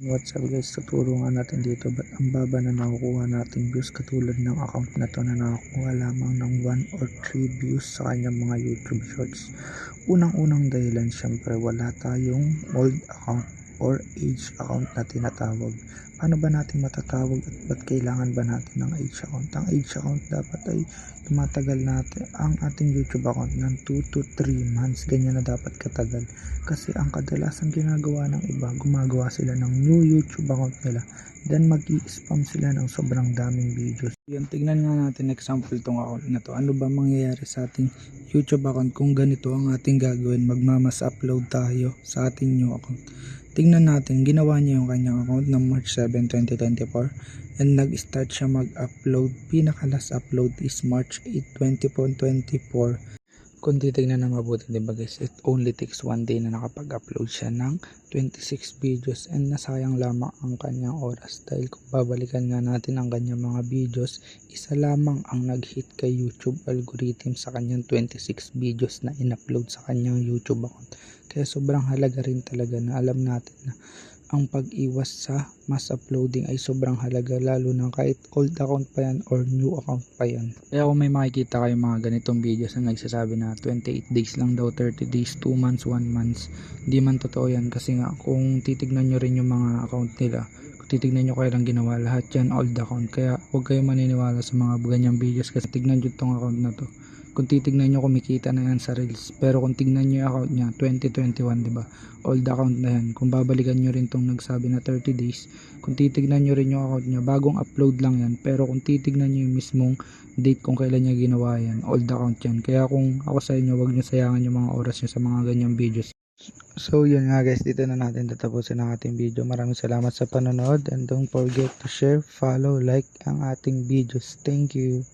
What's up guys, tuturo nga natin dito ba't ang baba na nakukuha nating views katulad ng account na to na nakakuha lamang ng 1 or 3 views sa kanyang mga YouTube shorts. Unang-unang dahilan, syempre wala tayong old account or age account na tinatawag. Paano ba natin matatawag at ba't kailangan ba natin ng age account? Ang age account dapat ay tumatagal natin ang ating YouTube account ng 2 to 3 months. Ganyan na dapat katagal. Kasi ang kadalasan ginagawa ng iba, gumagawa sila ng new YouTube account nila. Then mag-i-spam sila ng sobrang daming videos. Yan, tignan nga natin example tong account na to. Ano ba mangyayari sa ating YouTube account kung ganito ang ating gagawin? Magmamas upload tayo sa ating new account. Tingnan natin, ginawa niya yung kanyang account ng March 7, 2024 and nag-start siya mag-upload. Pinaka-last upload is March 8, 2024. Kung titignan na mabuti, diba guys, it only takes 1 day na nakapag-upload siya ng 26 videos and nasayang lamang ang kanyang oras dahil kung babalikan nga natin ang kanyang mga videos, isa lamang ang nag-hit kay YouTube algorithm sa kanyang 26 videos na in-upload sa kanyang YouTube account. Kaya sobrang halaga rin talaga na alam natin na ang pag-iwas sa mass uploading ay sobrang halaga, lalo na kahit old account pa yan or new account pa yan. Kaya kung may makikita kayo mga ganitong videos na nagsasabi na 28 days lang daw, 30 days, 2 months, 1 months, hindi man totoo yan. Kasi nga kung titignan nyo rin yung mga account nila, kung titignan nyo kailang ginawa, lahat yan old account. Kaya huwag kayo maniniwala sa mga ganyang videos kasi tignan nyo itong account na to. Kung titignan nyo, kumikita na yan sa Reels. Pero kung tignan nyo yung account niya, 2021, diba? Old account na yan. Kung babalikan nyo rin tong nagsabi na 30 days, kung titignan nyo rin yung account niya, bagong upload lang yan. Pero kung titignan nyo yung mismong date kung kailan niya ginawa yan, old account yan. Kaya kung ako sa inyo, wag nyo sayangan yung mga oras nyo sa mga ganyang videos. So yun nga guys, dito na natin tatapusin ang ating video. Maraming salamat sa panonood and don't forget to share, follow, like ang ating videos. Thank you.